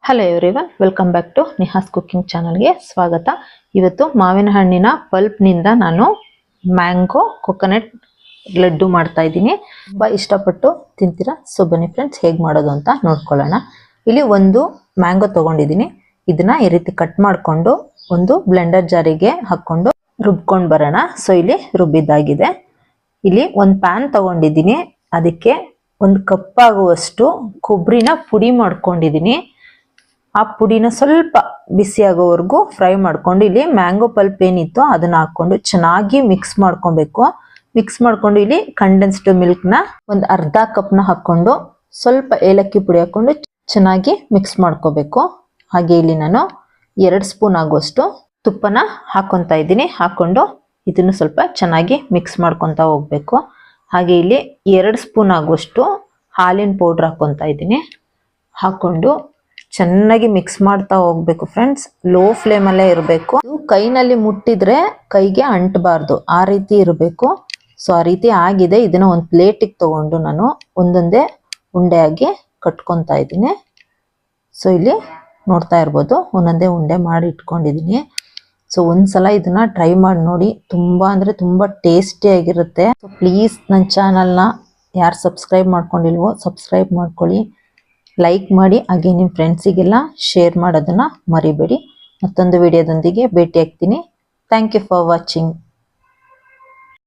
Hello everyone, welcome back to Nihas cooking ಚಾನಲ್ಗೆ ಸ್ವಾಗತ. ಇವತ್ತು ಮಾವಿನ ಹಣ್ಣಿನ ಪಲ್ಪ್ನಿಂದ ನಾನು ಮ್ಯಾಂಗೋ ಕೊಕೊನಟ್ ಲಡ್ಡು ಮಾಡ್ತಾ ಇದ್ದೀನಿ. ತುಂಬ ಇಷ್ಟಪಟ್ಟು ತಿಂತೀರಾ. ಸೊ ಬನ್ನಿ ಫ್ರೆಂಡ್ಸ್, ಹೇಗೆ ಮಾಡೋದು ಅಂತ ನೋಡ್ಕೊಳ್ಳೋಣ. ಇಲ್ಲಿ ಒಂದು ಮ್ಯಾಂಗೋ ತೊಗೊಂಡಿದ್ದೀನಿ. ಇದನ್ನ ಈ ರೀತಿ ಕಟ್ ಮಾಡಿಕೊಂಡು ಒಂದು ಬ್ಲೆಂಡರ್ ಜಾರಿಗೆ ಹಾಕ್ಕೊಂಡು ರುಬ್ಕೊಂಡು ಬರೋಣ. ಸೊ ಇಲ್ಲಿ ರುಬ್ಬಿದ್ದಾಗಿದೆ. ಇಲ್ಲಿ ಒಂದು ಪ್ಯಾನ್ ತೊಗೊಂಡಿದ್ದೀನಿ. ಅದಕ್ಕೆ ಒಂದು ಕಪ್ ಆಗುವಷ್ಟು ಕೊಬ್ಬರಿನ ಪುಡಿ ಮಾಡ್ಕೊಂಡಿದ್ದೀನಿ. ಆ ಪುಡಿನ ಸ್ವಲ್ಪ ಬಿಸಿ ಆಗೋವರೆಗೂ ಫ್ರೈ ಮಾಡ್ಕೊಂಡು ಇಲ್ಲಿ ಮ್ಯಾಂಗೋ ಪಲ್ಪ್ ಏನಿತ್ತು ಅದನ್ನ ಹಾಕೊಂಡು ಚೆನ್ನಾಗಿ ಮಿಕ್ಸ್ ಮಾಡ್ಕೊಬೇಕು. ಮಿಕ್ಸ್ ಮಾಡ್ಕೊಂಡು ಇಲ್ಲಿ ಕಂಡೆನ್ಸ್ಡ್ ಮಿಲ್ಕ್ನ ಒಂದು ಅರ್ಧ ಕಪ್ನ ಹಾಕೊಂಡು ಸ್ವಲ್ಪ ಏಲಕ್ಕಿ ಪುಡಿ ಹಾಕೊಂಡು ಚೆನ್ನಾಗಿ ಮಿಕ್ಸ್ ಮಾಡ್ಕೋಬೇಕು. ಹಾಗೆ ಇಲ್ಲಿ ನಾನು 2 ಸ್ಪೂನ್ ಆಗುವಷ್ಟು ತುಪ್ಪನ ಹಾಕೊತಾ ಇದ್ದೀನಿ. ಹಾಕೊಂಡು ಇದನ್ನು ಸ್ವಲ್ಪ ಚೆನ್ನಾಗಿ ಮಿಕ್ಸ್ ಮಾಡ್ಕೊತಾ ಹೋಗ್ಬೇಕು. ಹಾಗೆ ಇಲ್ಲಿ 2 ಸ್ಪೂನ್ ಆಗುವಷ್ಟು ಹಾಲಿನ ಪೌಡ್ರ್ ಹಾಕೊತಾ ಇದ್ದೀನಿ. ಹಾಕೊಂಡು ಚೆನ್ನಾಗಿ ಮಿಕ್ಸ್ ಮಾಡ್ತಾ ಹೋಗ್ಬೇಕು ಫ್ರೆಂಡ್ಸ್. ಲೋ ಫ್ಲೇಮಲ್ಲೇ ಇರಬೇಕು. ಕೈನಲ್ಲಿ ಮುಟ್ಟಿದ್ರೆ ಕೈಗೆ ಅಂಟಬಾರ್ದು, ಆ ರೀತಿ ಇರಬೇಕು. ಸೊ ಆ ರೀತಿ ಆಗಿದೆ. ಇದನ್ನ ಒಂದು ಪ್ಲೇಟಿಗೆ ತಗೊಂಡು ನಾನು ಒಂದೊಂದೇ ಉಂಡೆಯಾಗಿ ಕಟ್ಕೊತಾ ಇದ್ದೀನಿ. ಸೊ ಇಲ್ಲಿ ನೋಡ್ತಾ ಇರ್ಬೋದು, ಒಂದೊಂದೇ ಉಂಡೆ ಮಾಡಿ ಇಟ್ಕೊಂಡಿದ್ದೀನಿ. ಸೊ ಒಂದ್ಸಲ ಇದನ್ನ ಟ್ರೈ ಮಾಡಿ ನೋಡಿ. ತುಂಬಾ ಅಂದ್ರೆ ತುಂಬಾ ಟೇಸ್ಟಿಯಾಗಿರುತ್ತೆ. ಸೊ ಪ್ಲೀಸ್ ನನ್ನ ಚಾನಲ್ನ ಯಾರು ಸಬ್ಸ್ಕ್ರೈಬ್ ಮಾಡ್ಕೊಂಡಿಲ್ವೋ ಸಬ್ಸ್ಕ್ರೈಬ್ ಮಾಡ್ಕೊಳ್ಳಿ, ಲೈಕ್ ಮಾಡಿ, ಹಾಗೆ ನಿಮ್ಮ ಫ್ರೆಂಡ್ಸಿಗೆಲ್ಲ ಶೇರ್ ಮಾಡೋದನ್ನ ಮರಿಬೇಡಿ. ಮತ್ತೊಂದು ವಿಡಿಯೋದೊಂದಿಗೆ ಭೇಟಿ ಆಗ್ತೀನಿ. Thank you for watching.